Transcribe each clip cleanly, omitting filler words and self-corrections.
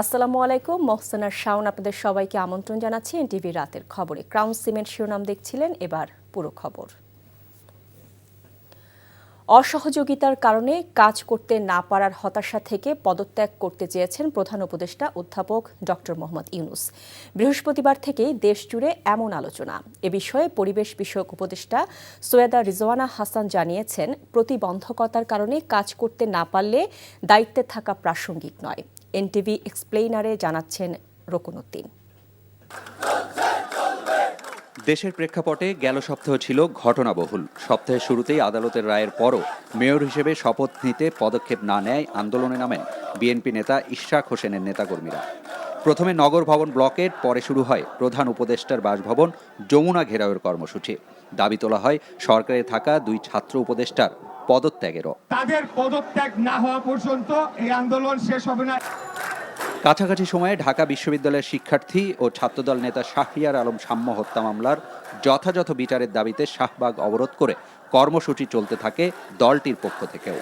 আসসালামু আলাইকুম, মহসিনা শাওন আপনাদের সবাইকে আমন্ত্রণ জানাচ্ছি এনটিভি রাতের খবরে। ক্রাউন সিমেন্ট শিরোনাম দেখছিলেন, এবার পুরো খবর। অসহযোগিতার কারণে কাজ করতে না পারার হতাশা থেকে পদত্যাগ করতে চেয়েছেন প্রধান উপদেষ্টা অধ্যাপক ডক্টর মোহাম্মদ ইউনূস। বৃহস্পতিবার থেকেই দেশজুড়ে এমন আলোচনা। এ বিষয়ে পরিবেশ বিষয়ক উপদেষ্টা সৈয়দা রিজওয়ানা হাসান জানিয়েছেন, প্রতিবন্ধকতার কারণে কাজ করতে না পারলে দায়িত্বে থাকা প্রাসঙ্গিক নয়। এনটিভি এক্সপ্লেইনারে জানাচ্ছেন রকুনউদ্দিন। দেশের প্রেক্ষাপটে গেল সপ্তাহ ছিল ঘটনাবহুল। সপ্তাহের শুরুতেই আদালতের রায়ের পরও মেয়র হিসেবে শপথ নিতে পদক্ষেপ না নেয় আন্দোলনে নামেন বিএনপি নেতা ইশরাক হোসেনের নেতাকর্মীরা। প্রথমে নগর ভবন ব্লকেট, পরে শুরু হয় প্রধান উপদেষ্টার বাসভবন যমুনা ঘেরাওয়ের কর্মসূচি। দাবি তোলা হয় সরকারে থাকা দুই ছাত্র উপদেষ্টার পদত্যাগেরও। তাদের পদত্যাগ না হওয়া পর্যন্ত এই আন্দোলন শেষ হবে না। কাছাকাছি সময়ে ঢাকা বিশ্ববিদ্যালয়ের শিক্ষার্থী ও ছাত্রদল নেতা শাহরিয়ার আলম সাম্য হত্যা মামলার যথাযথ বিচারের দাবিতে শাহবাগ অবরোধ করে কর্মসূচি চলতে থাকে দলটির পক্ষ থেকেও।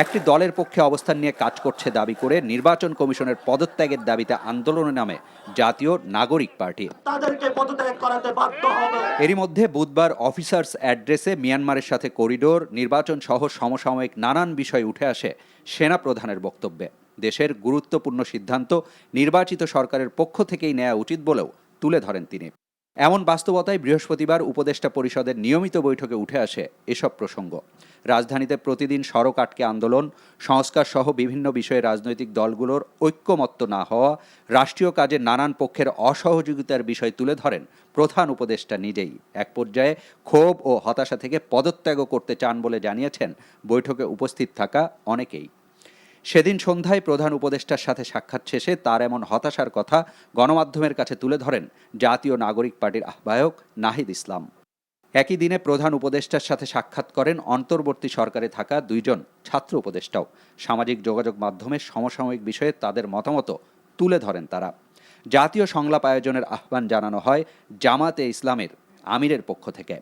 একটি দলের পক্ষে অবস্থান নিয়ে কাজ করছে দাবি করে নির্বাচন কমিশনের পদত্যাগের দাবিতে আন্দোলনে নামে জাতীয় নাগরিক পার্টি। তাদেরকে পদত্যাগ করাতে বাধ্য হবে। এরই মধ্যে বুধবার অফিসার্স অ্যাড্রেসে মিয়ানমারের সাথে করিডোর, নির্বাচন সহ সমসাময়িক নানান বিষয় উঠে আসে সেনা প্রধানের বক্তব্যে। দেশের গুরুত্বপূর্ণ সিদ্ধান্ত নির্বাচিত সরকারের পক্ষ থেকেই নেওয়া উচিত বলেও তুলে ধরেন তিনি। এমন বাস্তবতায় বৃহস্পতিবার উপদেষ্টা পরিষদের নিয়মিত বৈঠকে উঠে আসে এসব প্রসঙ্গ। রাজধানীতে প্রতিদিন সড়ক আটকে আন্দোলন, সংস্কার সহ বিভিন্ন বিষয়ে রাজনৈতিক দলগুলোর ঐক্যমত্য না হওয়া, রাষ্ট্রীয় কাজে নানান পক্ষের অসহযোগিতার বিষয় তুলে ধরেন প্রধান উপদেষ্টা নিজেই। এক পর্যায়ে ক্ষোভ ও হতাশা থেকে পদত্যাগও করতে চান বলে জানিয়েছেন বৈঠকে উপস্থিত থাকা অনেকেই। সেদিন সন্ধ্যায় প্রধান উপদেষ্টার সাথে সাক্ষাৎ শেষে তার এমন হতাশার কথা গণমাধ্যমের কাছে তুলে ধরেন জাতীয় নাগরিক পার্টির আহ্বায়ক নাহিদ ইসলাম। একই দিনে প্রধান উপদেষ্টার সাথে সাক্ষাৎ করেন অন্তর্বর্তী সরকারে থাকা দুইজন ছাত্র উপদেষ্টাও। সামাজিক যোগাযোগ মাধ্যমে সমসাময়িক বিষয়ে তাদের মতামত তুলে ধরেন তারা। জাতীয় সংলাপ আয়োজনের আহ্বান জানানো হয় জামাতে ইসলামের আমিরের পক্ষ থেকে।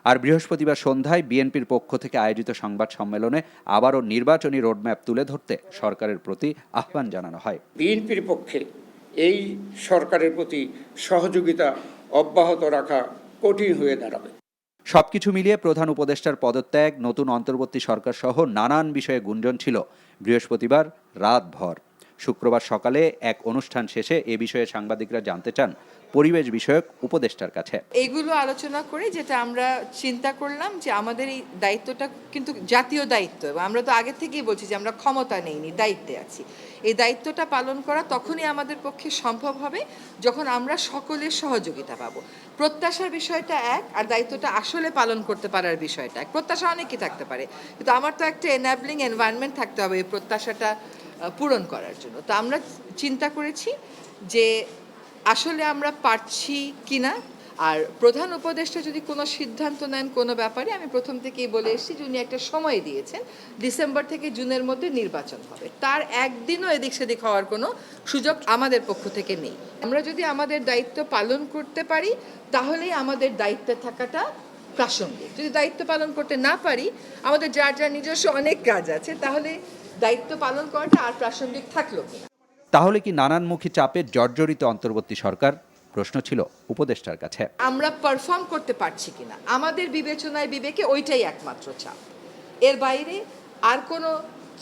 আর বৃহস্পতিবার সন্ধ্যায় বিএনপির পক্ষ থেকে আয়োজিত সংবাদ সম্মেলনে আবারও নির্বাচনী রোডম্যাপ তুলে ধরতে সরকারের প্রতি আহ্বান জানানো হয়। বিএনপির পক্ষে এই সরকারের প্রতি সহযোগিতা অব্যাহত রাখা কঠিন হয়ে দাঁড়াবে। সবকিছু মিলিয়ে প্রধান উপদেষ্টার পদত্যাগ, নতুন অন্তর্বর্তী সরকার সহ নানান বিষয়ে গুঞ্জন ছিল বৃহস্পতিবার রাতভর। শুক্রবার সকালে এক অনুষ্ঠান শেষে এ বিষয়ে সাংবাদিকরা জানতে চান পরিবেশ বিষয়ক উপদেষ্টার কাছে। এইগুলো আলোচনা করে যেটা আমরা চিন্তা করলাম যে আমাদের এই দায়িত্বটা কিন্তু জাতীয় দায়িত্ব, এবং আমরা তো আগে থেকেই বলছি যে আমরা ক্ষমতা নেইনি, দায়িত্বে আছি। এই দায়িত্বটা পালন করা তখনই আমাদের পক্ষে সম্ভব হবে যখন আমরা সকলের সহযোগিতা পাবো। প্রত্যাশার বিষয়টা এক, আর দায়িত্বটা আসলে পালন করতে পারার বিষয়টা এক। প্রত্যাশা অনেকই থাকতে পারে, কিন্তু আমার তো একটা এনাবলিং এনভায়রনমেন্ট থাকতে হবে এই প্রত্যাশাটা পূরণ করার জন্য। তো আমরা চিন্তা করেছি যে আসলে আমরা পারছি কিনা। আর প্রধান উপদেষ্টা যদি কোনো সিদ্ধান্ত নেন কোনো ব্যাপারে, আমি প্রথম থেকেই বলে এসেছি যে উনি একটা সময় দিয়েছেন, ডিসেম্বর থেকে জুনের মধ্যে নির্বাচন হবে। তার একদিনও এদিক সেদিক হওয়ার কোনো সুযোগ আমাদের পক্ষ থেকে নেই। আমরা যদি আমাদের দায়িত্ব পালন করতে পারি তাহলেই আমাদের দায়িত্বে থাকাটা প্রাসঙ্গিক। যদি দায়িত্ব পালন করতে না পারি, আমাদের যার যার নিজস্ব অনেক কাজ আছে, তাহলে দায়িত্ব পালন করাটা আর প্রাসঙ্গিক থাকলো কিনা। তাহলে কি নানানমুখী চাপে জর্জরিত অন্তর্বর্তী সরকার? প্রশ্ন ছিল উপদেষ্টার কাছে। আমরা পারফর্ম করতে পারছি কিনা, আমাদের বিবেচনায় বিবেকে ওইটাই একমাত্র চাপ। এর বাইরে আর কোনো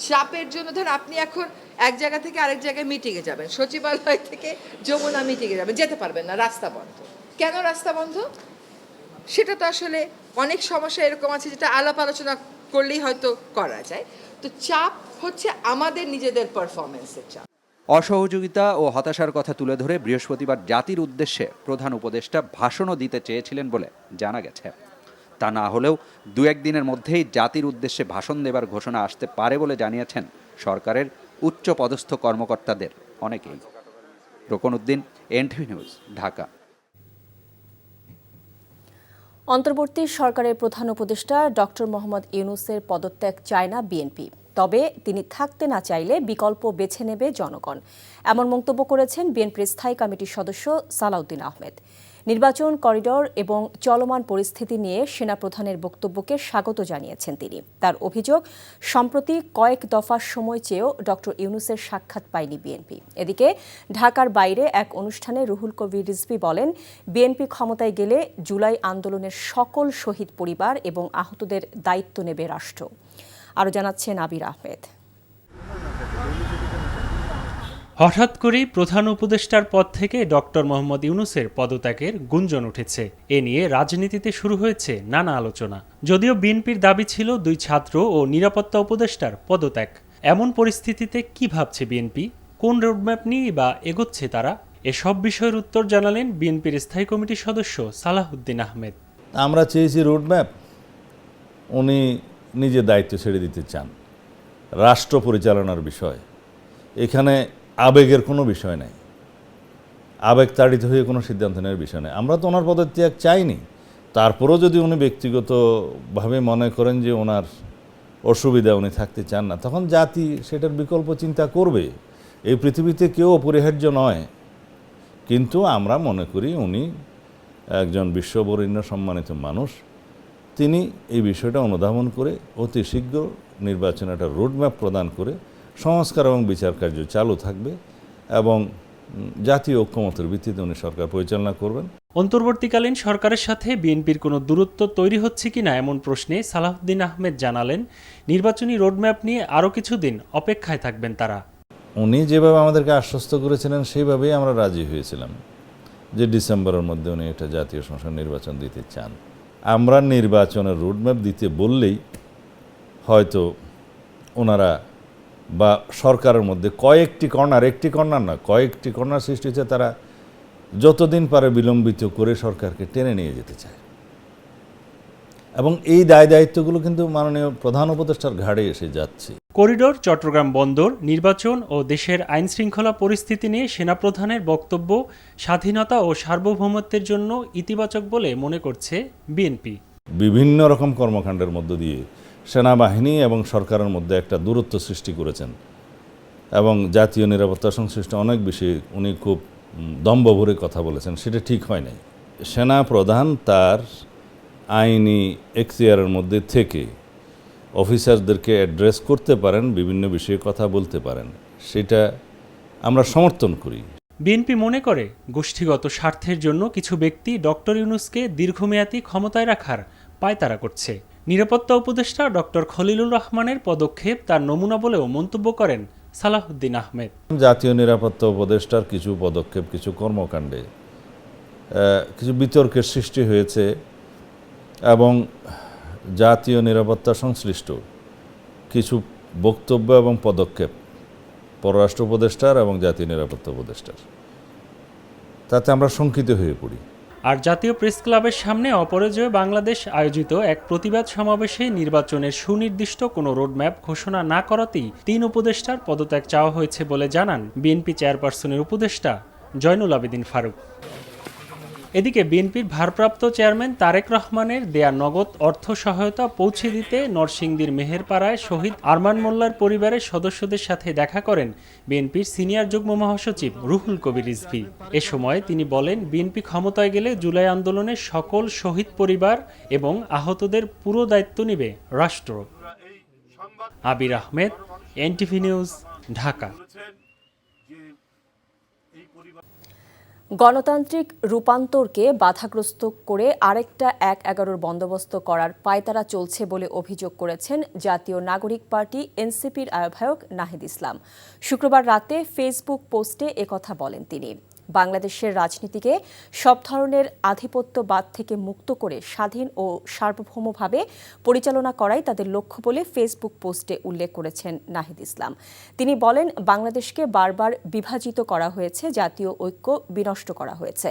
চাপের জন্য, ধর আপনি এখন এক জায়গা থেকে আরেক জায়গায় মিটিংয়ে যাবেন, সচিবালয় থেকে যমুনা মিটিংয়ে যাবেন, যেতে পারবেন না, রাস্তা বন্ধ। কেন রাস্তা বন্ধ? সেটা তো আসলে অনেক সমস্যা এরকম আছে যেটা আলাপ আলোচনা করলেই হয়তো করা যায়। তো চাপ হচ্ছে আমাদের নিজেদের পারফরমেন্সের চাপ। অসহযোগিতা ও হতাশার কথা তুলে ধরে বৃহস্পতিবার জাতির উদ্দেশ্যে প্রধান উপদেষ্টা ভাষণও দিতে চেয়েছিলেন বলে জানা গেছে। তা না হলেও দু একদিনের মধ্যেই জাতির উদ্দেশ্যে ভাষণ দেবার ঘোষণা আসতে পারে বলে জানিয়েছেন সরকারের উচ্চ পদস্থ কর্মকর্তাদের অনেকেই। রকুনউদ্দিন, এনটিভি নিউজ, ঢাকা। অন্তর্বর্তী সরকারের প্রধান উপদেষ্টা ডক্টর মোহাম্মদ ইউনূসের পদত্যাগ চায় না বিএনপি, তবে তিনি থাকতে না চাইলে বিকল্প বেছে নেবে জনগণ। এমন মন্তব্য করেছেন বিএনপির স্থায়ী কমিটির সদস্য সালাউদ্দিন আহমেদ। নির্বাচন করিডোর এবং চলমান পরিস্থিতি নিয়ে সেনাপ্রধানের বক্তব্যকে স্বাগত জানিয়েছেন তিনি। তার অভিযোগ, সম্প্রতি কয়েক দফা সময় চেয়েও ডক্টর ইউনূসের সাক্ষাৎ পায়নি বিএনপি। এদিকে ঢাকার বাইরে এক অনুষ্ঠানে রুহুল কবির রিজভী বলেন, বিএনপি ক্ষমতায় গেলে জুলাই আন্দোলনের সকল শহীদ পরিবার এবং আহতদের দায়িত্ব নেবে রাষ্ট্র। আরও জানাচ্ছেন আবির আহমেদ। হঠাৎ করেই প্রধান উপদেষ্টার পদ থেকে ডক্টর মোহাম্মদ ইউনূসের পদত্যাগের গুঞ্জন উঠেছে। এ নিয়ে রাজনীতিতে শুরু হয়েছে নানা আলোচনা। যদিও বিএনপির দাবি ছিল 2 ছাত্র ও নিরাপত্তা উপদেষ্টার পদত্যাগ। এমন পরিস্থিতিতে কি ভাবছে বিএনপি, কোন রোডম্যাপ নিয়ে বা এগোচ্ছে তারা, এসব বিষয়ের উত্তর জানালেন বিএনপির স্থায়ী কমিটির সদস্য সালাহউদ্দিন আহমেদ। আমরা চেয়েছি রোডম্যাপ, উনি নিজের দায়িত্ব ছেড়ে দিতে চান। রাষ্ট্র পরিচালনার বিষয়, এখানে আবেগের কোনো বিষয় নাই, আবেগ তাড়িত হয়ে কোনো সিদ্ধান্ত নেওয়ার বিষয় নেই। আমরা তো ওনার পদত্যাগ চাইনি, তারপরেও যদি উনি ব্যক্তিগতভাবে মনে করেন যে ওনার অসুবিধা, উনি থাকতে চান না, তখন জাতি সেটার বিকল্প চিন্তা করবে। এই পৃথিবীতে কেউ অপরিহার্য নয়, কিন্তু আমরা মনে করি উনি একজন বিশ্ববরেণ্য সম্মানিত মানুষ। তিনি এই বিষয়টা অনুধাবন করে অতি শীঘ্র নির্বাচনে একটা রোডম্যাপ প্রদান করে সংস্কার এবং বিচার কার্য চালু থাকবে এবং জাতীয় ঐক্যমতের ভিত্তিতে উনি সরকার পরিচালনা করবেন। অন্তর্বর্তীকালীন সরকারের সাথে বিএনপির কোনো দূরত্ব তৈরি হচ্ছে কিনা এমন প্রশ্নে সালাহউদ্দিন আহমেদ জানালেন, নির্বাচনী রোডম্যাপ নিয়ে আরও কিছুদিন অপেক্ষায় থাকবেন তারা। উনি যেভাবে আমাদেরকে আশ্বস্ত করেছিলেন সেইভাবেই আমরা রাজি হয়েছিলাম যে ডিসেম্বরের মধ্যে উনি একটা জাতীয় সংসদ নির্বাচন দিতে চান। আমরা নির্বাচনের রোডম্যাপ দিতে বললেই হয়তো ওনারা বা সরকারের মধ্যে কয়েকটি কর্নার, একটি কর্নার না, কয়েকটি কর্নার সৃষ্টি হচ্ছে, তারা যতদিন পারে বিলম্বিত করে সরকারকে টেনে নিয়ে যেতে চায়। এবং এই দায়িত্বগুলো কিন্তু মাননীয় প্রধান উপদেষ্টার ঘাড়ে এসে যাচ্ছে। করিডোর, চট্টগ্রাম বন্দর, নির্বাচন ও দেশের আইনশৃঙ্খলা পরিস্থিতি নিয়ে সেনাপ্রধানের বক্তব্য স্বাধীনতা ও সার্বভৌমত্বের জন্য ইতিবাচক বলে মনে করছে বিএনপি। বিভিন্ন রকম কর্মকাণ্ডের মধ্য দিয়ে সেনাবাহিনী এবং সরকারের মধ্যে একটা দূরত্ব সৃষ্টি করেছেন এবং জাতীয় নিরাপত্তা সংশ্লিষ্ট অনেক বিষয়ে উনি খুব দম্ভ ভরে কথা বলেছেন, সেটা ঠিক হয় নাই। সেনা প্রধান তার আইনি এখতিয়ারের মধ্যে থেকে অফিসারদেরকে অ্যাড্রেস করতে পারেন, বিভিন্ন বিষয়ে কথা বলতে পারেন, সেটা আমরা সমর্থন করি। বিএনপি মনে করে গোষ্ঠীগত স্বার্থের জন্য কিছু ব্যক্তি ডক্টর ইউনূসকে দীর্ঘমেয়াদী ক্ষমতায় রাখার পায়তারা করছে। নিরাপত্তা উপদেষ্টা ডক্টর খলিলুর রহমানের পদক্ষেপ তার নমুনা বলেও মন্তব্য করেন সালাহউদ্দিন আহমেদ। জাতীয় নিরাপত্তা উপদেষ্টার কিছু পদক্ষেপ, কিছু কর্মকাণ্ডে কিছু বিতর্কের সৃষ্টি হয়েছে এবং জাতীয় নিরাপত্তা সংশ্লিষ্ট কিছু বক্তব্য এবং পদক্ষেপ পররাষ্ট্র উপদেষ্টার এবং জাতীয় নিরাপত্তা উপদেষ্টার, তাতে আমরা শঙ্কিত হয়ে পড়ি। আর জাতীয় প্রেস ক্লাবের সামনে অপরাজয় বাংলাদেশ আয়োজিত এক প্রতিবাদ সমাবেশে নির্বাচনের সুনির্দিষ্ট কোনো রোডম্যাপ ঘোষণা না করাতেই 3 উপদেষ্টার পদত্যাগ চাওয়া হয়েছে বলে জানান বিএনপি চেয়ারপারসনের উপদেষ্টা জয়নুল আবেদিন ফারুক। এদিকে বিএনপির ভারপ্রাপ্ত চেয়ারম্যান তারেক রহমানের দেয়া নগদ অর্থ সহায়তা পৌঁছে দিতে নরসিংদীর মেহেরপাড়ায় শহীদ আরমান মোল্লার পরিবারের সদস্যদের সাথে দেখা করেন বিএনপির সিনিয়র যুগ্ম মহাসচিব রুহুল কবির রিজভী। এ সময় তিনি বলেন, বিএনপি ক্ষমতায় গেলে জুলাই আন্দোলনের সকল শহীদ পরিবার এবং আহতদের পুরো দায়িত্ব নেবে রাষ্ট্র। আবির আহমেদ, এনটিভি নিউজ, ঢাকা। গণতান্ত্রিক রূপান্তরকে বাধাগ্রস্ত করে আরেকটা ১/১১ বন্দোবস্ত করার পায়তারা চলছে বলে অভিযোগ করেছেন জাতীয় নাগরিক পার্টি এনসিপির আহ্বায়ক নাহিদ ইসলাম। শুক্রবার রাতে ফেসবুক পোস্টে একথা বলেন তিনি। বাংলাদেশের রাজনীতিকে সব ধরনের আধিপত্যবাদ থেকে মুক্ত করে স্বাধীন ও সার্বভৌমভাবে পরিচালনা করাই তাদের লক্ষ্য বলে ফেসবুক পোস্টে উল্লেখ করেছেন নাহিদ ইসলাম। তিনি বলেন, বাংলাদেশকে বারবার বিভাজিত করা হয়েছে, জাতীয় ঐক্য বিনষ্ট করা হয়েছে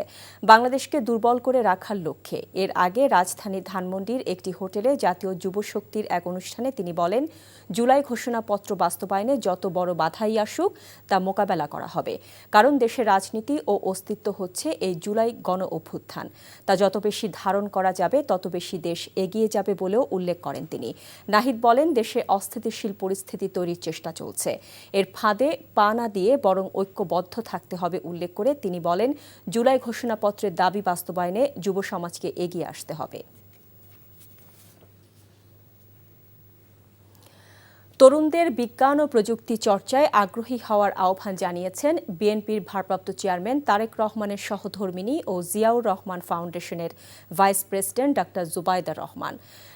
বাংলাদেশকে দুর্বল করে রাখার লক্ষ্যে। এর আগে রাজধানী ধানমন্ডির একটি হোটেলে জাতীয় যুবশক্তির এক অনুষ্ঠানে তিনি বলেন, জুলাই ঘোষণাপত্র বাস্তবায়নে যত বড় বাধাই আসুক তা মোকাবেলা করা হবে, কারণ দেশের রাজনীতি ও অস্তিত্ব হচ্ছে এই জুলাই গণ অভ্যুত্থান। তা যত বেশি ধারণ করা যাবে তত বেশি দেশ এগিয়ে যাবে বলেও উল্লেখ করেন তিনি। নাহিদ বলেন, দেশে অস্থিতিশীল পরিস্থিতি তৈরির চেষ্টা চলছে, এর ফাঁদে পা না দিয়ে বরং ঐক্যবদ্ধ থাকতে হবে উল্লেখ করে তিনি বলেন, জুলাই ঘোষণাপত্রের দাবি বাস্তবায়নে যুব সমাজকে এগিয়ে আসতে হবে। তরুণদের বিজ্ঞান ও প্রযুক্তি চর্চায় আগ্রহী হওয়ার আহ্বান জানিয়েছেন বিএনপির ভারপ্রাপ্ত চেয়ারম্যান তারেক রহমানের সহধর্মিণী ও জিয়াউর রহমান ফাউন্ডেশনের vice president doctor Zubaida Rahman.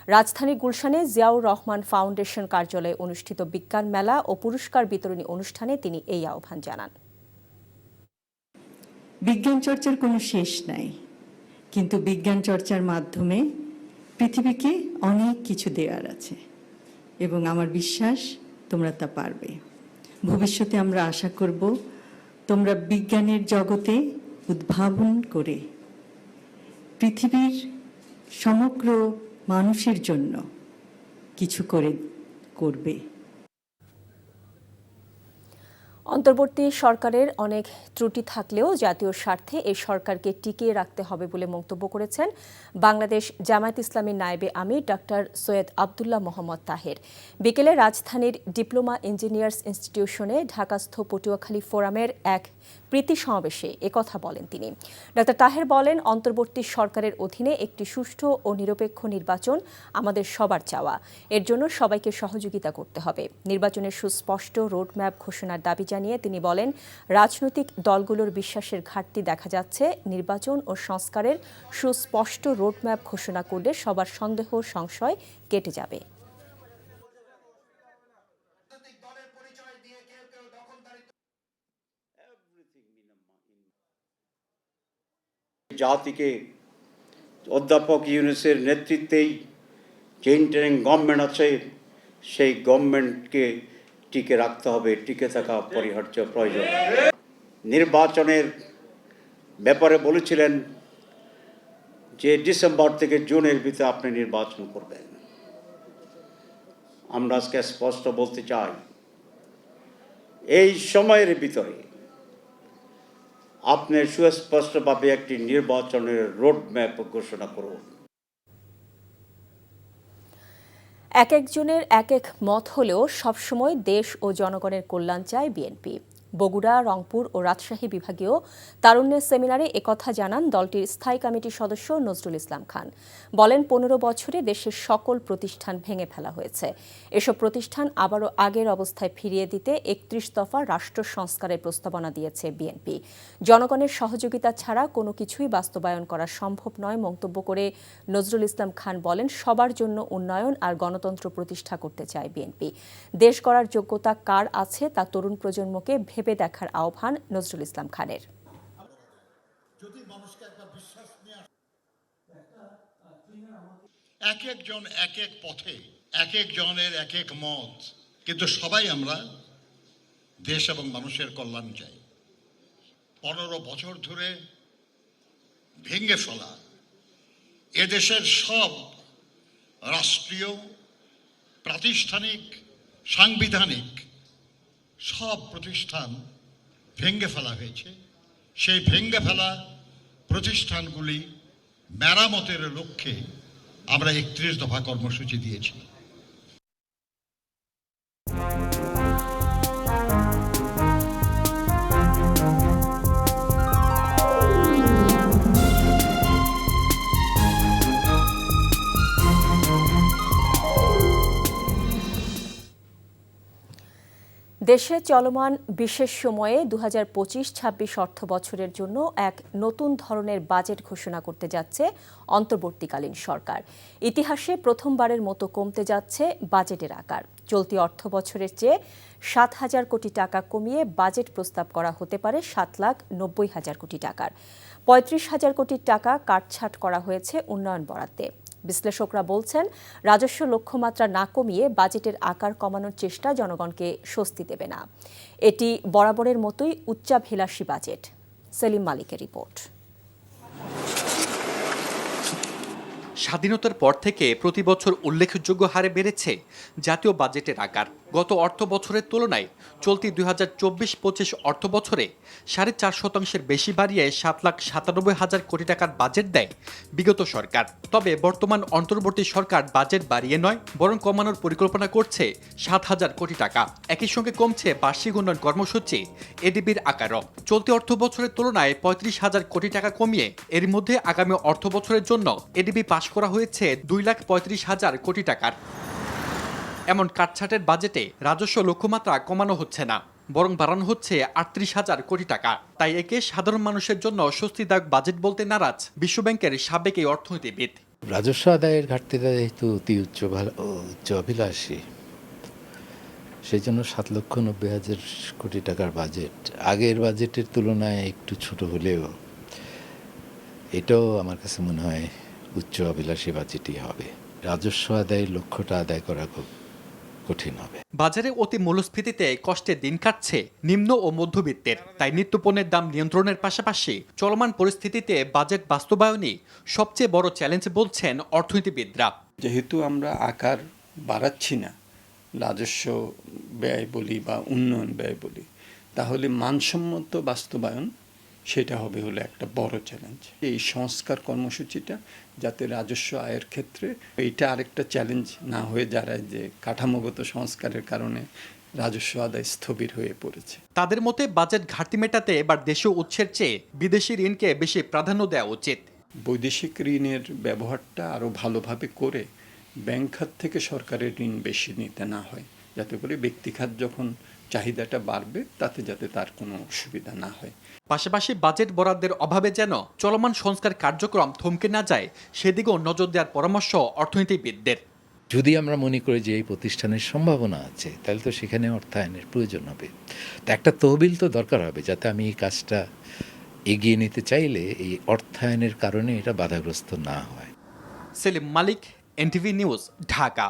রাজধানীর গুলশানে জিয়াউর রহমান ফাউন্ডেশন কার্যালয়ে অনুষ্ঠিত বিজ্ঞান মেলা ও পুরস্কার বিতরণী অনুষ্ঠানে তিনি এই আহ্বান জানান। বিজ্ঞান চর্চার কোনো শেষ নাই, কিন্তু বিজ্ঞান চর্চার মাধ্যমে পৃথিবীকে অনেক কিছু দেওয়ার আছে এবং আমার বিশ্বাস তোমরা তা পারবে। ভবিষ্যতে আমরা আশা করব তোমরা বিজ্ঞানের জগতে উদ্ভাবন করে পৃথিবীর সমগ্র মানুষের জন্য কিছু করবে। অন্তর্বর্তী সরকারের অনেক ত্রুটি থাকলেও জাতীয় স্বার্থে এই সরকারকে টিকিয়ে রাখতে হবে বলে মন্তব্য করেছেন বাংলাদেশ জামায়াত ইসলামীর নায়েবে আমির ডাক্তার সৈয়দ আবদুল্লাহ মোহাম্মদ তাহের। বিকেলে রাজধানীর ডিপ্লোমা ইঞ্জিনিয়ার্স ইনস্টিটিউশনে ঢাকাস্থ পটুয়াখালী ফোরামের এক প্রীতি সমাবেশে একথা বলেন তিনি। ডাক্তার তাহের বলেন, অন্তর্বর্তী সরকারের অধীনে একটি সুষ্ঠু ও নিরপেক্ষ নির্বাচন আমাদের সবার চাওয়া। এর জন্য সবাইকে সহযোগিতা করতে হবে। নির্বাচনের সুস্পষ্ট রোডম্যাপ ঘোষণার দাবি জানিয়ে তিনি বলেন, রাজনৈতিক দলগুলোর বিশ্বাসের ঘাটতি দেখা যাচ্ছে। নির্বাচন ও সংস্কারের সুস্পষ্ট রোডম্যাপ ঘোষণা করলে সবার সন্দেহ সংশয় কেটে যাবে। জাতিকে অধ্যাপক ইউনূসের নেতৃত্বেই যে ইন্টারিম গভর্নমেন্ট আছে সেই গভর্নমেন্টকে টিকে রাখতে হবে, টিকে থাকা অপরিহার্য প্রয়োজন। নির্বাচনের ব্যাপারে বলেছিলেন যে ডিসেম্বর থেকে জুনের ভিতরে আপনি নির্বাচন করবেন। আমরা আজকে স্পষ্ট বলতে চাই, এই সময়ের ভিতরে আপনি সুস্পষ্টভাবে একটি নির্বাচনের রোডম্যাপ ঘোষণা করুন। এক একজনের এক এক মত হলেও সবসময় দেশ ও জনগণের কল্যাণ চায় বিএনপি। বগুড়া, রংপুর ও রাজশাহী বিভাগীয় তারুণ্যের সেমিনারে একথা জানান দলটির স্থায়ী কমিটির সদস্য নজরুল ইসলাম খান। বলেন, 15 বছরে দেশের সকল প্রতিষ্ঠান ভেঙে ফেলা হয়েছে। এসব প্রতিষ্ঠান আবারও আগের অবস্থায় ফিরিয়ে দিতে 31 দফা রাষ্ট্র সংস্কারের প্রস্তাবনা দিয়েছে বিএনপি। জনগণের সহযোগিতা ছাড়া কোনো কিছুই বাস্তবায়ন করা সম্ভব নয় মন্তব্য করে নজরুল ইসলাম খান বলেন, সবার জন্য উন্নয়ন আর গণতন্ত্র প্রতিষ্ঠা করতে চায় বিএনপি। দেশ গড়ার যোগ্যতা কার আছে তা তরুণ প্রজন্মকে ভেবে দেখার আহ্বান নজরুল ইসলাম খানের। এক একজন এক এক পথে, এক একজনের এক এক মত, কিন্তু সবাই আমরা দেশ এবং মানুষের কল্যাণ চাই। 15 বছর ধরে ভেঙে ফেলা এদেশের সব রাষ্ট্রীয়, প্রাতিষ্ঠানিক, সাংবিধানিক সব প্রতিষ্ঠান ভেঙে ফেলা হয়েছে। সেই ভেঙে ফেলা প্রতিষ্ঠানগুলি মেরামতের লক্ষ্যে আমরা 31 দফা কর্মসূচি দিয়েছি। দেশে চলমান বিশেষ সময়ে 2025-26 অর্থ বছরের জন্য এক নতুন ধরনের বাজেট ঘোষণা করতে যাচ্ছে অন্তর্বর্তীকালীন সরকার। ইতিহাসে প্রথমবারের মতো কমতে যাচ্ছে বাজেটের আকার। চলতি অর্থ বছরের চেয়ে 7,000 কোটি টাকা কমিয়ে বাজেট প্রস্তাব করা হতে পারে 7,90,000 কোটি টাকার। 35,000 কোটি টাকা কাটছাঁট করা হয়েছে উন্নয়ন বরাদ্দে। বিশ্লেষকরা বলছেন, রাজস্ব লক্ষ্যমাত্রা না কমিয়ে বাজেটের আকার কমানোর চেষ্টা জনগণকে স্বস্তি দেবে না। এটি বরাবরের মতোই উচ্চাভিলাষী বাজেট। সেলিম মালিকের রিপোর্ট। স্বাধীনতার পর থেকে প্রতি বছর উল্লেখযোগ্য হারে বেড়েছে জাতীয় বাজেটের আকার। গত অর্থ বছরের তুলনায় চলতি 2024-25 অর্থ বছরে 4.5% বেশি বাড়িয়ে 7,97,000 কোটি টাকার বাজেট দেয় বিগত সরকার। তবে বর্তমান অন্তর্বর্তী সরকার বাজেট বাড়িয়ে নয়, বরং কমানোর পরিকল্পনা করছে 7,000 কোটি টাকা। একই সঙ্গে কমছে বার্ষিক উন্নয়ন কর্মসূচি এডিবির আকারও। চলতি অর্থ বছরের তুলনায় 35,000 কোটি টাকা কমিয়ে এর মধ্যে আগামী অর্থ বছরের জন্য এডিবি পাশ করা হয়েছে 2,35,000 কোটি টাকার। এমন কাটছাটের বাজেটে রাজস্ব লক্ষ্যমাত্রা কমানো হচ্ছে না, বরং বাড়ানো হচ্ছে 38,000 কোটি টাকা। তাই একে সাধারণ মানুষের জন্য স্বস্তিদায়ক বাজেট বলতে নারাজ বিশ্বব্যাংকের সাবেক এই অর্থনীতিবিদ। রাজস্ব আদায়ের ঘাটতিটা যেহেতু অতি উচ্চ অভিলাষী, সেই জন্য 7,90,000 কোটি টাকার বাজেট আগের বাজেটের তুলনায় একটু ছোট হলেও এটাও আমার কাছে মনে হয় উচ্চ অভিলাষী বাজেটই হবে। রাজস্ব আদায়ের লক্ষ্যটা আদায় করা খুব কঠিন হবে। বাজারে অতি মূল্যস্ফীতিতে কষ্টে দিন কাটছে নিম্ন ও মধ্যবিত্তের। তাই নিত্যপণ্যের দাম নিয়ন্ত্রণের পাশাপাশি চলমান পরিস্থিতিতে বাজেট বাস্তবায়নই সবচেয়ে বড় চ্যালেঞ্জ বলছেন অর্থনীতিবিদরা। যেহেতু আমরা আকার বাড়াচ্ছি না, রাজস্ব ব্যয় বলি বা উন্নয়ন ব্যয় বলি, তাহলে মানসম্মত বাস্তবায়ন সেটা হবে হলো একটা বড় চ্যালেঞ্জ। এই সংস্কার কর্মসূচিটা যাতে রাজস্ব আয়ের ক্ষেত্রে এইটা আরেকটা চ্যালেঞ্জ না হয়ে দাঁড়ায় যে কাঠামোগত সংস্কারের কারণে রাজস্ব আদায় স্থবির হয়ে পড়েছে। তাদের মতে বাজেট ঘাটতি মেটাতে এবার দেশীয় উৎসের চেয়ে বিদেশি ঋণকে বেশি প্রাধান্য দেওয়া উচিত। বৈদেশিক ঋণের ব্যবহারটা আরও ভালোভাবে করে ব্যাংক খাত থেকে সরকারের ঋণ বেশি নিতে না হয়, যাতে করে ব্যক্তি খাত যখন চাহিদাটা বাড়বে তাতে যাতে তার কোনো অসুবিধা না হয়। পাশাপাশি বাজেট বরাদ্দের অভাবে যেন চলমান সংস্কার কার্যক্রম থমকে না যায় সেদিকেও নজর দেওয়ার পরামর্শ অর্থনীতিবিদদের। যদি আমরা মনে করি যে এই প্রতিষ্ঠানের সম্ভাবনা আছে, তাহলে তো সেখানে অর্থায়নের প্রয়োজন হবে। তো একটা তহবিল তো দরকার হবে, যাতে আমি এই কাজটা এগিয়ে নিতে চাইলে এই অর্থায়নের কারণে এটা বাধাগ্রস্ত না হয়। Selim Malik, NTV news, Dhaka.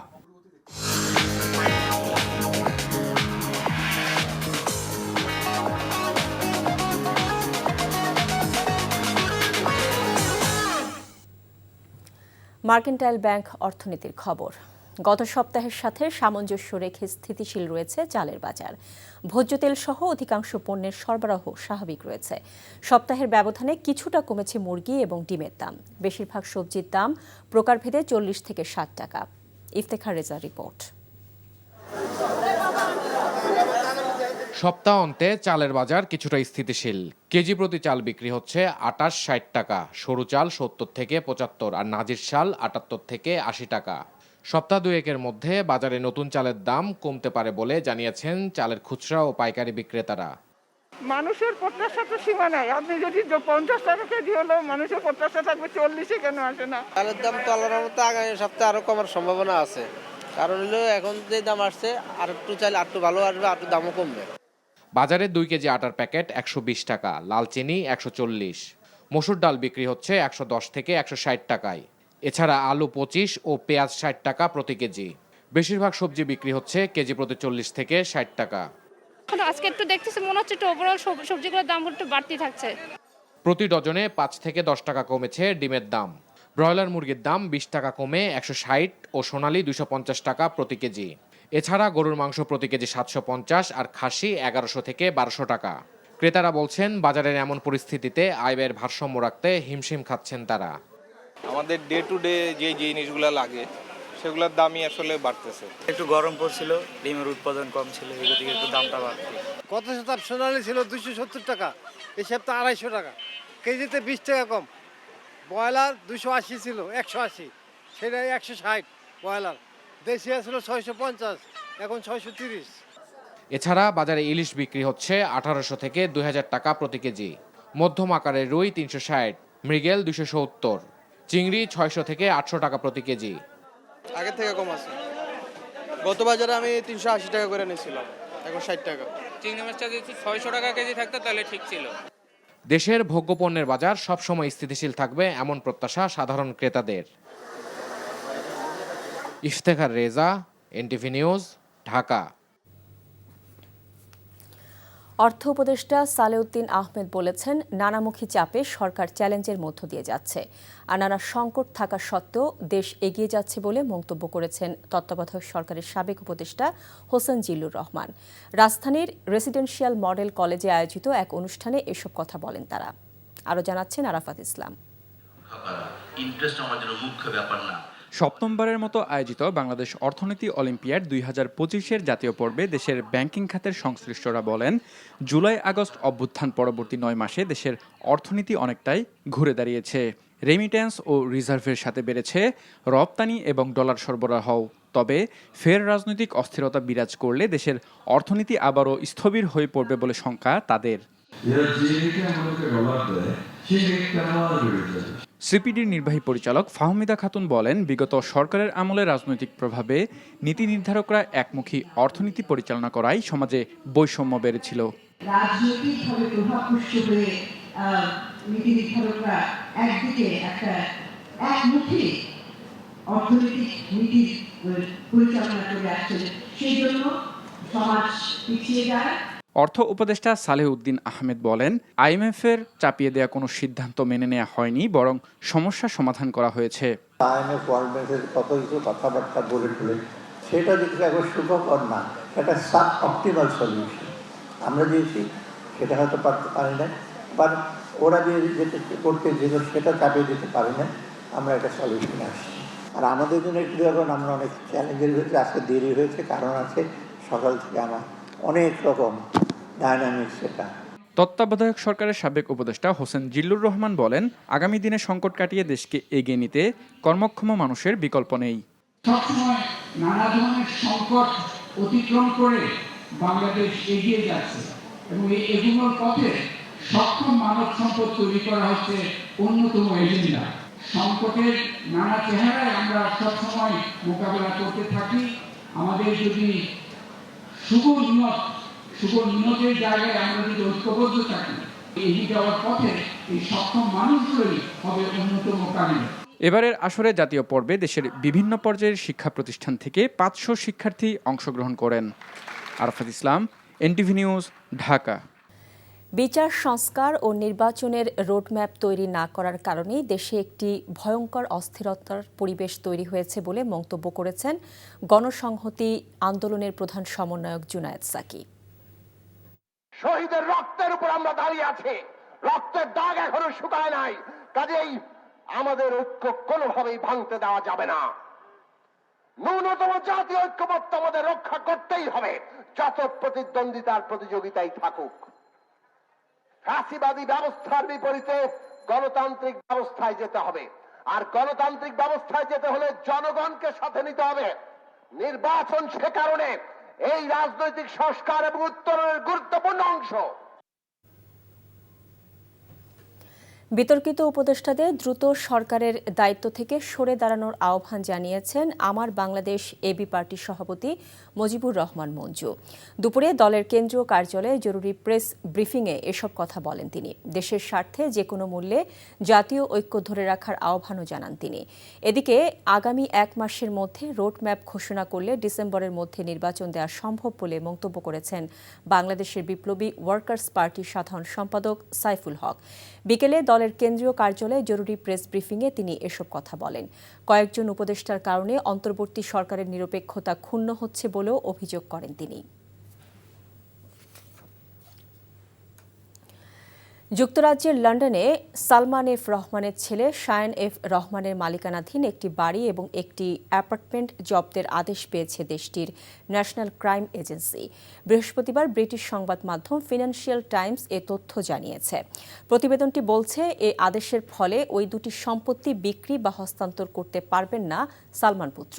Mercantile bank অর্থনীতির খবর। গত সপ্তাহের সাথে সামঞ্জস্য রেখে স্থিতিশীল রয়েছে চালের বাজার। ভোজ্য তেল সহ অধিকাংশ পণ্যের সরবরাহ স্বাভাবিক রয়েছে। সপ্তাহের ব্যবধানে কিছুটা কমেছে মুরগি এবং ডিমের দাম। বেশিরভাগ সবজির দাম প্রকারভেদে 40 থেকে 60 টাকা। ইফতেখার রেজা রিপোর্ট। সপ্তাহ অন্তে চালের বাজার কিছুটা স্থিতিশীল। কেজি প্রতি চাল বিক্রি হচ্ছে 28-60 টাকা, সরু চাল 70 থেকে 75 আর নাজির চাল 78 থেকে 80 টাকা। সপ্তাহ দুয়েকের মধ্যে বাজারে নতুন চালের দাম কমতে পারে বলে জানিয়েছেন চালের খুচরা ও পাইকারি বিক্রেতারা। মানুষের প্রত্যাশা তো সীমা নাই। আপনি যদি 50 টাকা কেজি হলো মানুষের প্রত্যাশা থাকবে 40-এ কেন আসে না? চালের দাম তো আল্লাহর মতো আগামী সপ্তাহে আরো কমার সম্ভাবনা আছে, কারণ হলো এখন যে দাম আসছে আর একটু চাইলে আর একটু ভালো আসবে, আর একটু দামও কমবে। বাজারে 2 কেজি আটার প্যাকেট 120 টাকা, লাল চিনি 140, মসুর ডাল বিক্রি হচ্ছে 110 থেকে 160 টাকায়। এছাড়া আলু 25 ও পেঁয়াজ 60 টাকা প্রতি কেজি। বেশিরভাগ সবজি বিক্রি হচ্ছে কেজি প্রতি 40 থেকে 60 টাকা। আজকে একটু দেখতেছি মনে হচ্ছে একটু ওভারঅল সবজিগুলোর দাম একটু বাড়তি থাকছে। প্রতি ডজনে 5 থেকে 10 টাকা কমেছে ডিমের দাম। ব্রয়লার মুরগির দাম 20 টাকা কমে 160 ও সোনালী 250 টাকা প্রতি কেজি। এছাড়া গরুর মাংস প্রতি কেজি 750 আর খাসি 1100 থেকে 1200 টাকা। ক্রেতারা বলছেন বাজারের এমন পরিস্থিতিতে আয় ব্যয়ের ভারসাম্য রাখতে হিমশিম খাচ্ছেন তারা। আমাদের ডে টু ডে যে জিনিসগুলো লাগে সেগুলোর দামই আসলে বাড়তেছে। একটু গরম পড়ছিল, ডিমের উৎপাদন কম ছিল, এগুলো থেকে একটু দামটা বাড়ছে। কত শতাংশ সোনালী ছিল 270 টাকা, এই সপ্তাহে 250 টাকা, কেজিতে 20 টাকা কম। ব্রয়লার 280 ছিল, 180, সেটা 160 ব্রয়লার। দেশি ছিল 650, এখন 630। এছাড়া বাজারে ইলিশ বিক্রি হচ্ছে 1800 থেকে 2000 টাকা প্রতি কেজি। মধ্যম আকারের রুই 360, মৃগেল 270, চিংড়ি 600 থেকে 800 টাকা প্রতি কেজি। আগের থেকে কম আছে। গত বাজারে আমি 380 টাকা করে নিয়েছিলাম, এখন 60 টাকা। চিংড়ি মাছটা যদি 600 টাকা কেজি থাকতো তাহলে ঠিক ছিল। দেশের ভোগ্যপণ্যের বাজার সবসময় স্থিতিশীল থাকবে এমন প্রত্যাশা সাধারণ ক্রেতাদের। Iftekhar Reza, NTV news, Dhaka. অর্থ উপদেষ্টা সালেউদ্দিন আহমেদ বলেছেন, নানামুখী চাপে সরকার চ্যালেঞ্জের মধ্য দিয়ে যাচ্ছে আর নানা সংকট থাকা সত্ত্বেও দেশ এগিয়ে যাচ্ছে বলে মন্তব্য করেছেন তত্ত্বাবধায়ক সরকারের সাবেক উপদেষ্টা হোসেন জিল্লুর রহমান। রাজধানীর রেসিডেন্সিয়াল মডেল কলেজে আয়োজিত এক অনুষ্ঠানে এসব কথা বলেন তারা। আরও জানাচ্ছেন আরাফাত ইসলাম। সপ্তমবারের মতো আয়োজিত বাংলাদেশ অর্থনীতি অলিম্পিয়াড 2025-এর জাতীয় পর্বে দেশের ব্যাংকিং খাতের সংশ্লিষ্টরা বলেন, জুলাই আগস্ট অভ্যুত্থান পরবর্তী 9 মাসে দেশের অর্থনীতি অনেকটাই ঘুরে দাঁড়িয়েছে। রেমিট্যান্স ও রিজার্ভের সাথে বেড়েছে রপ্তানি এবং ডলার সরবরাহও। তবে ফের রাজনৈতিক অস্থিরতা বিরাজ করলে দেশের অর্থনীতি আবারও স্থবির হয়ে পড়বে বলে শঙ্কা তাদের। সিপিডির নির্বাহী পরিচালক ফাহমিদা খাতুন বলেন, বিগত সরকারের আমলে রাজনৈতিক প্রভাবে নীতি নির্ধারকরা একমুখী অর্থনীতি পরিচালনা করায় সমাজে বৈষম্য বেড়েছিল। রাজনৈতিকভাবে প্রভাবপুষ্ট হয়ে নীতি নির্ধারকরা একদিকে একটা একমুখী অর্থনৈতিক নীতি পরিচালনা করে আসছেন, সেই জন্য সমাজ পিছিয়ে যায়। অর্থ উপদেষ্টা সালেউদ্দিন আহমেদ বলেন, আইএমএফের চাপিয়ে দেওয়া কোনো সিদ্ধান্ত মেনে নেওয়া হয়নি, বরং সমস্যা সমাধান করা হয়েছে। আইএমএফ ওয়ার্ল্ড ব্যাংকের কত কিছু কথাবার্তা বলে সেটা দেখলে একবার সুখকর না, এটা সাব অপটিমাল সলিউশন আমরা দিয়েছি, সেটা হয়তো পারি না, বাট ওরা যেটা করতে যেত সেটা চাপিয়ে দিতে পারি না, আমরা একটা সলিউশনে আসছি। আর আমাদের জন্য একটু যখন আমরা অনেক চ্যালেঞ্জের ভিতরে আজকে দেরি হয়েছে, কারণ আছে সকাল থেকে আমার অনেক রকম ডায়নামিক্স। সেটা তত্ত্বাবধায়ক সরকারের সাবেক উপদেষ্টা হোসেন জিল্লুর রহমান বলেন, আগামী দিনে সংকট কাটিয়ে দেশকে এগিয়ে নিতে কর্মক্ষম মানুষের বিকল্প নেই। সবসময় নানা ধরনের সংকট অতিক্রম করে বাংলাদেশ এগিয়ে যাচ্ছে এবং এই এগোনোর পথে সক্ষম মানব সম্পদ তৈরি করা হচ্ছে অন্যতম এজেন্ডা। সংকটের নানা চেহারায় আমরা সবসময় মোকাবেলা করতে থাকি। আমাদের যদি শুভ নিয়তের জায়গায় আমরা যদি ঐক্যবদ্ধ থাকি, এগিয়ে যাওয়ার পথে এই সক্ষম মানুষগুলোই হবে অন্যতম কামিল। এবারের আসরে জাতীয় পর্বে দেশের বিভিন্ন পর্যায়ের শিক্ষা প্রতিষ্ঠান থেকে 500 শিক্ষার্থী অংশগ্রহণ করেন। আরাফাত ইসলাম, এনটিভি নিউজ, ঢাকা। বিচার সংস্কার ও নির্বাচনের রোডম্যাপ তৈরি না করার কারণেই দেশে একটি ভয়ঙ্কর অস্থিরতার পরিবেশ তৈরি হয়েছে বলে মন্তব্য করেছেন গণসংহতি আন্দোলনের প্রধান সমন্বয়ক জুনায়েদ সাকি। শহীদের রক্তের উপর আমরা দাঁড়িয়ে আছি, রক্তের দাগ এখনো শুকায় নাই, কাজেই আমাদের ঐক্য কোনোভাবেই ভাঙতে দেওয়া যাবে না। ন্যূনতম জাতীয় ঐক্যবদ্ধ আমাদের রক্ষা করতেই হবে, যত প্রতিদ্বন্দ্বিতার প্রতিযোগিতাই থাকুক। ফ্যাসিবাদী ব্যবস্থার বিপরীতে গণতান্ত্রিক ব্যবস্থায় যেতে হবে, আর গণতান্ত্রিক ব্যবস্থায় যেতে হলে জনগণকে সাথে নিতে হবে। নির্বাচন সে কারণে এই রাজনৈতিক সংস্কার এবং উত্তরণের গুরুত্বপূর্ণ অংশ। বিতর্কিত উপদেষ্টাদের দ্রুত সরকারের দায়িত্ব থেকে সরে দাঁড়ানোর আহ্বান জানিয়েছেন আমার বাংলাদেশ এবি পার্টির সভাপতি মুজিবুর রহমান মঞ্জু। দুপুরে দলের কেন্দ্রীয় কার্যালয়ে জরুরি প্রেস ব্রিফিংয়ে এসব কথা বলেন তিনি। দেশের স্বার্থে যে কোনো মূল্যে জাতীয় ঐক্য ধরে রাখার আহ্বানও জানান তিনি। এদিকে আগামী 1 মাসের মধ্যে রোডম্যাপ ঘোষণা করলে ডিসেম্বরের মধ্যে নির্বাচন দেওয়া সম্ভব বলে মন্তব্য করেছেন বাংলাদেশের বিপ্লবী ওয়ার্কার্স পার্টির সাধারণ সম্পাদক সাইফুল হক। বিকেলে দলের কেন্দ্রীয় কার্যালয়ে জরুরি প্রেস ব্রিফিংয়ে তিনি এসব কথা বলেন। কয়েকজন উপদেষ্টার কারণে অন্তর্বর্তী সরকারের নিরপেক্ষতা ক্ষুণ্ণ হচ্ছে বলেও অভিযোগ করেন তিনি। যুক্তরাজ্যের লন্ডনে সালমান এফ রহমানের ছেলে শায়ন এফ রহমানের মালিকানাধীন একটি বাড়ি এবং একটি অ্যাপার্টমেন্ট জব্দের আদেশ পেয়েছে দেশটির ন্যাশনাল ক্রাইম এজেন্সি। বৃহস্পতিবার ব্রিটিশ সংবাদ মাধ্যম ফিনান্সিয়াল টাইমস এ তথ্য জানিয়েছে। প্রতিবেদনটি বলছে, এই আদেশের ফলে ওই দুটি সম্পত্তি বিক্রি বা হস্তান্তর করতে পারবেন না সালমান পুত্র,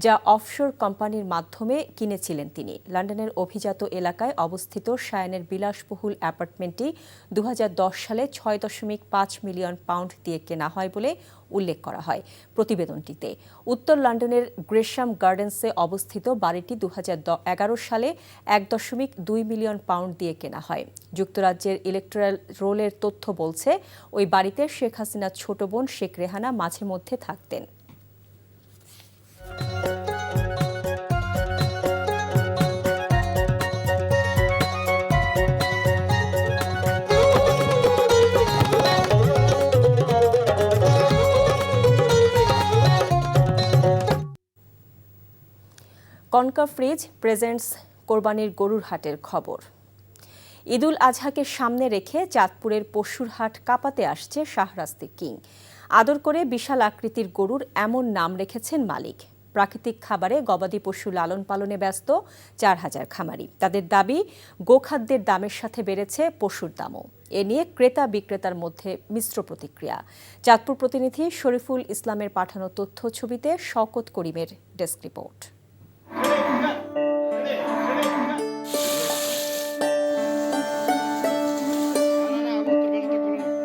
যা অফশোর কোম্পানির মাধ্যমে কিনেছিলেন তিনি। লন্ডনের অভিজাত এলাকায় অবস্থিত শায়নের বিলাসবহুল অ্যাপার্টমেন্টটি 2010 সালে 6.5 মিলিয়ন পাউন্ড দিয়ে কেনা হয় বলে উল্লেখ করা হয় প্রতিবেদনটিতে। উত্তর লন্ডনের গ্রেশাম গার্ডেন্সে অবস্থিত বাড়িটি 2011 সালে 1.2 মিলিয়ন পাউন্ড দিয়ে কেনা হয়। যুক্তরাজ্যের ইলেকটোরাল রোলের তথ্য বলছে, ওই বাড়িতে শেখ হাসিনার ছোট বোন শেখ রেহানা মাঝে মধ্যে থাকতেন। কনকা ফ্রিজ প্রেজেন্টস কোরবানির গরুর হাটের খবর। ঈদুল আজহাকে সামনে রেখে চাঁদপুরের পশুর হাট কাঁপাতে আসছে শাহরাস্তি কিং। আদর করে বিশাল আকৃতির গরুর এমন নাম রেখেছেন মালিক। প্রাকৃতিক খাবারে গবাদি পশু লালন পালনে ব্যস্ত 4000 খামারি। তাদের দাবি, গোখাদ্যের দামের সাথে বেড়েছে পশুর দামও। এ নিয়ে ক্রেতা বিক্রেতার মধ্যে মিশ্র প্রতিক্রিয়া। চাঁদপুর প্রতিনিধি শরীফুল ইসলামের পাঠানো তথ্য ছবিতে শওকত করিমের ডেস্ক রিপোর্ট।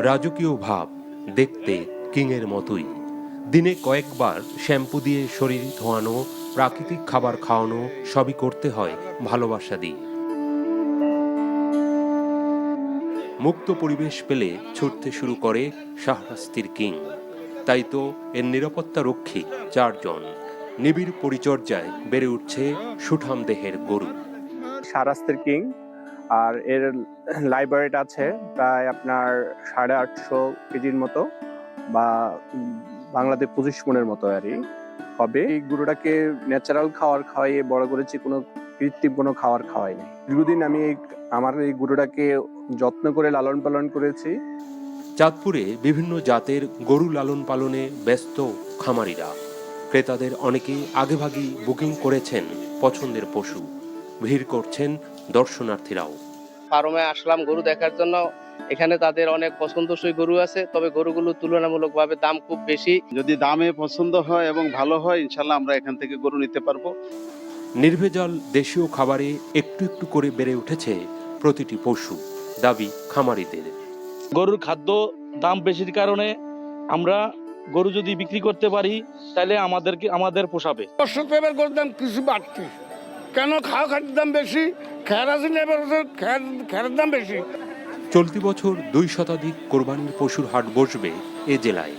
রাজকীয় ভাব, দেখতে কিংয়ের মতোই। দিনে কয়েকবার শ্যাম্পু দিয়ে শরীর ধোয়ানো, প্রাকৃতিক খাবার খাওয়ানো সবই করতে হয় ভালোবাসা দিয়ে। মুক্ত পরিবেশ পেলে ছুটতে শুরু করে শাহরাস্তির কিং। তাই তো এর নিরাপত্তা রক্ষী 4 জন। নিবিড় পরিচর্যায় বেড়ে উঠছে সুঠাম দেহের গরু। শাহরাস্তির কিং, আর এর লাইভ ওয়েট আছে প্রায় আপনার 850 কেজির মতো, বা বাংলাদেশ 25 মনের মতো আর হবে। এই গরুটাকে ন্যাচারাল খাবার খাওয়াইয়ে বড় করেছি, কোনো কৃত্রিম কোনো খাবার খাওয়াই নাই। দীর্ঘদিন আমি আমার এই গরুটাকে যত্ন করে লালন পালন করেছি। চাঁদপুরে বিভিন্ন জাতের গরু লালন পালনে ব্যস্ত খামারিরা। ক্রেতাদের অনেকেই আগেভাগেই বুকিং করেছেন পছন্দের পশু। ভিড় করছেন দর্শনার্থীরাও। ফার্মে আসলাম গরু দেখার জন্য। এখানে তাদের অনেক পছন্দসই গরু আছে, তবে গরুগুলো তুলনামূলকভাবে দাম খুব বেশি। যদি দামে পছন্দ হয় এবং ভালো হয়, ইনশাল্লাহ আমরা এখান থেকে গরু নিতে পারবো। নির্ভেজাল দেশীয় খাবারে একটু একটু করে বেড়ে উঠেছে প্রতিটি পশু। দাবি খামারিদের। গরুর খাদ্য দাম বেশির কারণে আমরা গরু যদি বিক্রি করতে পারি তাহলে আমাদের পোষাবে। এবার গরুর দাম কিছু বাড়তি, কেন? খাওয়া খাদ্যের দাম বেশি, খেয়ারের দাম বেশি। চলতি বছর 2 শতাধিক কোরবানির পশুর হাট বসবে এ জেলায়।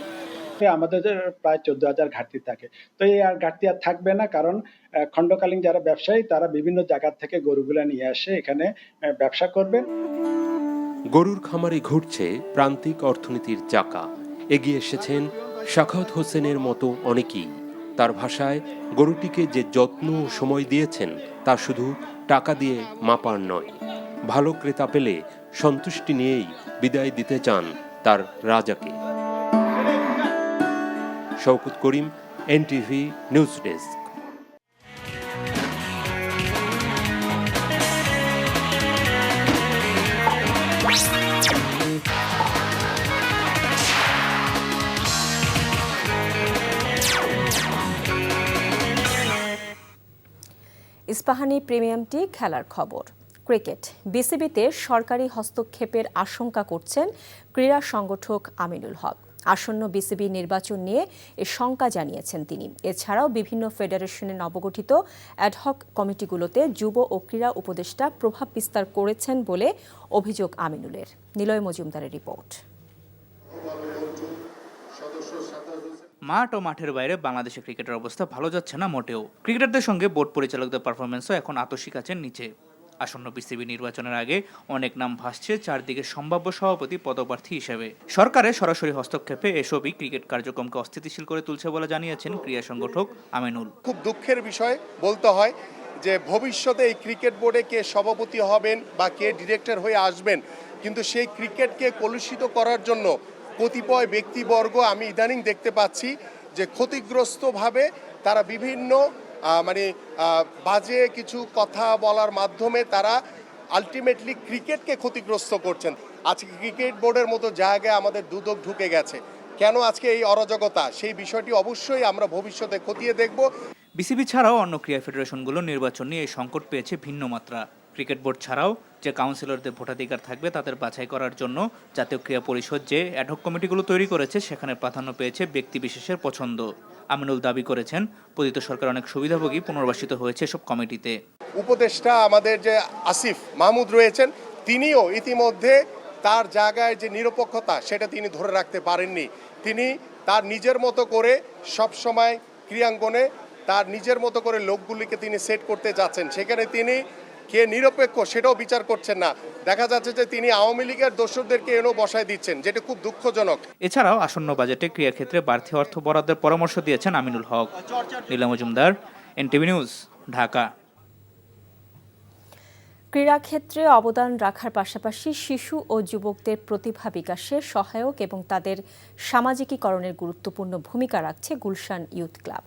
আমাদের প্রায় 14,000 ঘাটতি থাকে। তো এই আর ঘাটতি আর থাকবে না, কারণ খণ্ডকালীন যারা ব্যবসায়ী তারা বিভিন্ন জায়গা থেকে গরুগুলা নিয়ে আসে এখানে ব্যবসা করবে। গরুর খামারে ঘুরছে প্রান্তিক অর্থনীতির চাকা। এগিয়ে এসেছেন শাখাওয়াত হোসেনের মতো অনেকেই। তার ভাষায়, গরুটিকে যে যত্ন ও সময় দিয়েছেন তা শুধু টাকা দিয়ে মাপার নয়। ভালো ক্রেতা পেলে সন্তুষ্টি নিয়েই বিদায় দিতে চান তার রাজাকে। শওকত করিম, এনটিভি নিউজ ডেস্ক। ইস্পাহানি প্রিমিয়ামটি খেলার খবর। ক্রিকেট। বিসিবিতে সরকারি হস্তক্ষেপের আশঙ্কা করছেন ক্রীড়া সংগঠক আমিনুল হক। আসন্ন বিসিবি নির্বাচন নিয়ে এ শঙ্কা জানিয়েছেন তিনি। এছাড়াও বিভিন্ন ফেডারেশনের নবগঠিত অ্যাডহক কমিটিগুলোতে যুব ও ক্রীড়া উপদেষ্টা প্রভাব বিস্তার করেছেন বলে অভিযোগ আমিনুলের। নিলয় মজুমদারের রিপোর্ট। মাঠ ও মাঠের বাইরে বাংলাদেশের ক্রিকেটের অবস্থা ভালো যাচ্ছে না মোটেও। ক্রিকেটারদের সঙ্গে বোর্ড পরিচালকদের পারফরমেন্সও এখন আতশি কাচের নিচে। আসন্ন বিসিবি নির্বাচনের আগে অনেক নাম ভাসছে চারদিকে সম্ভাব্য সভাপতি পদপ্রার্থী হিসেবে। সরকারের সরাসরি হস্তক্ষেপে এসবই ক্রিকেট কার্যক্রমকে অস্থিতিশীল করে তুলছে বলে জানিয়েছেন ক্রীড়া সংগঠক আমিনুল। খুব দুঃখের বিষয় বলতে হয় যে ভবিষ্যতে এই ক্রিকেট বোর্ডে কে সভাপতি হবেন বা কে ডিরেক্টর হয়ে আসবেন, কিন্তু সেই ক্রিকেটকে কলুষিত করার জন্য কতিপয় ব্যক্তিবর্গ আমি ইদানিং দেখতে পাচ্ছি যে ক্ষতিগ্রস্তভাবে তারা বিভিন্ন বাজে কিছু কথা বলার মাধ্যমে তারা আলটিমেটলি ক্রিকেটকে ক্ষতিগ্রস্ত করছেন। আজকে ক্রিকেট বোর্ডের মতো জায়গায় আমাদের দুদক ঢুকে গেছে। কেন আজকে এই অরাজকতা, সেই বিষয়টি অবশ্যই আমরা ভবিষ্যতে খতিয়ে দেখব। বিসিবি ছাড়াও অন্য ক্রীড়া ফেডারেশনগুলো নির্বাচন নিয়ে এই সংকট পেয়েছে ভিন্ন মাত্রা। ক্রিকেট বোর্ড ছাড়াও যে কাউন্সিলরদের ভোটাধিকার থাকবে তাদের বাছাই করার জন্য জাতীয় ক্রীড়া পরিষদ যে অ্যাডহক কমিটিগুলো তৈরি করেছে সেখানে প্রাধান্য পেয়েছে ব্যক্তি বিশেষের পছন্দ। আমিনুল দাবি করেছেন পতিত সরকার অনেক সুবিধাভোগী পুনর্বাসিত হয়েছে এসব কমিটিতে। উপদেষ্টা আমাদের যে আসিফ মাহমুদ রয়েছেন, তিনিও ইতিমধ্যে তার জায়গায় যে নিরপেক্ষতা সেটা তিনি ধরে রাখতে পারেননি। তিনি তার নিজের মতো করে সবসময় ক্রীড়াঙ্গনে তার নিজের মতো করে লোকগুলিকে তিনি সেট করতে যাচ্ছেন। সেখানে তিনি কে নিরপেক্ষ সেটাও বিচার করছেন না। দেখা যাচ্ছে যে তিনি আওয়ামী লীগের দোসরদেরকে এনেও বসায় দিচ্ছেন, যেটা খুব দুঃখজনক। এছাড়াও আসন্ন বাজেটে ক্রীড়া ক্ষেত্রে বাড়তি অর্থ বরাদ্দের পরামর্শ দিয়েছেন আমিনুল হক। নীলা মজুমদার, এনটিভি নিউজ। ঢাকা। ক্রীড়াক্ষেত্রে অবদান রাখার পাশাপাশি শিশু ও যুবকদের প্রতিভা বিকাশে সহায়ক এবং তাদের সামাজিকীকরণের গুরুত্বপূর্ণ ভূমিকা রাখছে গুলশান ইউথ ক্লাব।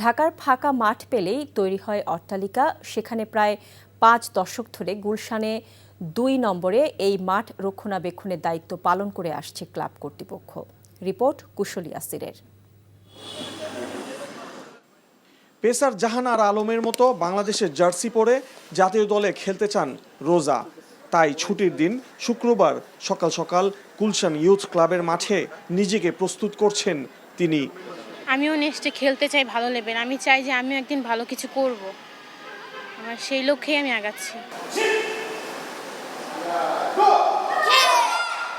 ঢাকার ফাঁকা মাঠ পেলেই তৈরি হয় অট্টালিকা। সেখানে প্রায় 5 দশক ধরে গুলশানে 2 নম্বরে এই মাঠ রক্ষণাবেক্ষণের দায়িত্ব পালন করে আসছে ক্লাব কর্তৃপক্ষ। রিপোর্ট কুশলী আসিরের। পেসার জাহানারা আলমের মতো বাংলাদেশের জার্সি পরে জাতীয় দলে খেলতে চান রোজা। তাই ছুটির দিন শুক্রবার সকাল সকাল গুলশান ইউথ ক্লাবের মাঠে নিজেকে প্রস্তুত করছেন তিনি। আমিও নেক্সটে খেলতে চাই ভালো লেভেল। আমি চাই যে আমিও একদিন ভালো কিছু করব। আমার সেই লক্ষ্যেই আমি আগাচ্ছি।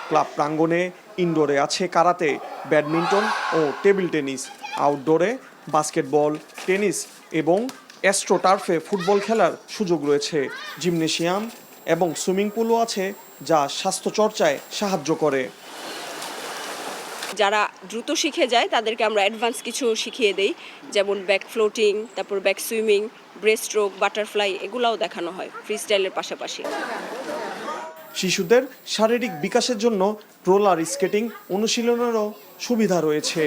ক্লাব প্রাঙ্গণে ইনডোরে আছে কারাতে, ব্যাডমিন্টন ও টেবিল টেনিস। আউটডোরে বাস্কেটবল, টেনিস এবং অ্যাস্ট্রো টার্ফে ফুটবল খেলার সুযোগ রয়েছে। জিমনেশিয়াম এবং সুইমিং পুলও আছে, যা স্বাস্থ্য চর্চায় সাহায্য করে। যারা দ্রুত শিখে যায় তাদেরকে আমরা অ্যাডভান্স কিছু শিখিয়ে দেই, যেমন ব্যাক ফ্লোটিং, তারপর back swimming, breast stroke, butterfly, এগুলাও দেখানো হয় ফ্রি স্টাইলের পাশাপাশি। শিশুদের শারীরিক বিকাশের জন্য রোলার স্কেটিং অনুশীলনেরও সুবিধা রয়েছে।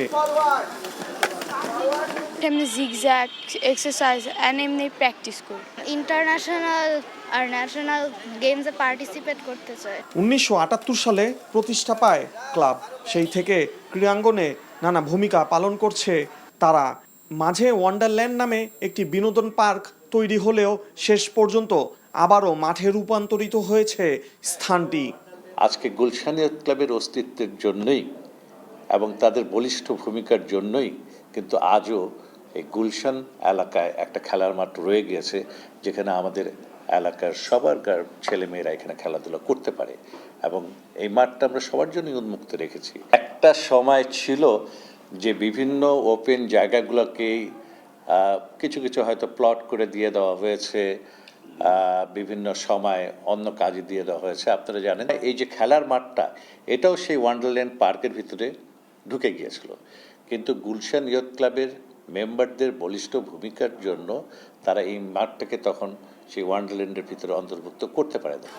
এমনি জিগজ্যাগ এক্সারসাইজ আর এমনি প্র্যাকটিস করি। ইন্টারন্যাশনাল আর ন্যাশনাল গেমসে পার্টিসিপেট করতে চাই। 1978 সালে প্রতিষ্ঠা পায় ক্লাব। সেই থেকে ক্রীড়াঙ্গনে নানা ভূমিকা পালন করছে তারা। মাঝে ওয়ান্ডারল্যান্ড নামে একটি বিনোদন পার্ক তৈরি হলেও শেষ পর্যন্ত আবারও মাঠে রূপান্তরিত হয়েছে স্থানটি। আজকে গুলশান ইউথ ক্লাবের অস্তিত্বের জন্যই এবং তাদের বলিষ্ঠ ভূমিকার জন্যই কিন্তু আজও এই গুলশান এলাকায় একটা খেলার মাঠ রয়ে গিয়েছে, যেখানে আমাদের এলাকার সবার ছেলেমেয়েরা এখানে খেলাধুলা করতে পারে এবং এই মাঠটা আমরা সবার জন্যই উন্মুক্ত রেখেছি। একটা সময় ছিল যে বিভিন্ন ওপেন জায়গাগুলোকেই কিছু কিছু হয়তো প্লট করে দিয়ে দেওয়া হয়েছে, বিভিন্ন সময় অন্য কাজে দিয়ে দেওয়া হয়েছে। আপনারা জানেন এই যে খেলার মাঠটা, এটাও সেই ওয়ান্ডারল্যান্ড পার্কের ভিতরে ঢুকে গিয়েছিল, কিন্তু গুলশান ইয়ুথ ক্লাবের মেম্বারদের বলিষ্ঠ ভূমিকার জন্য তারা এই মাঠটাকে তখন সেই ওয়ান্ডারল্যান্ডের ভিতরে অন্তর্ভুক্ত করতে পারে না।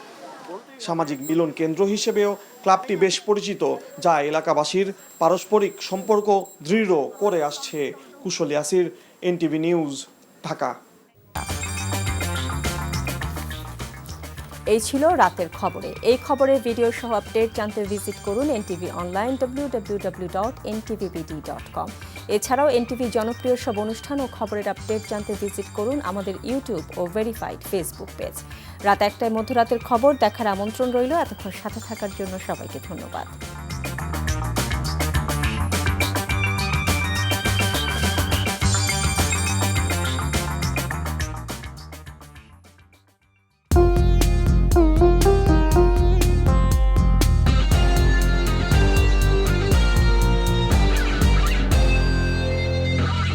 সামাজিক মিলন কেন্দ্র হিসেবেও ক্লাবটি বেশ পরিচিত, যা এলাকাবাসীর পারস্পরিক সম্পর্ক দৃঢ় করে আসছে। কুশলী আসির, এনটিভি নিউজ, ঢাকা। এই ছিল রাতের খবরে। এই খবরের ভিডিও সহ আপডেট জানতে ভিজিট করুন এনটিভি অনলাইন www.ntvbd.com। এছাড়াও এনটিভি জনপ্রিয় সব অনুষ্ঠান ও খবরের আপডেট জানতে ভিজিট করুন আমাদের ইউটিউব ও ভেরিফাইড ফেসবুক পেজ। রাত 1টায় মধ্যরাতের খবর দেখার আমন্ত্রণ রইল। এতক্ষণ সাথে থাকার জন্য সবাইকে ধন্যবাদ।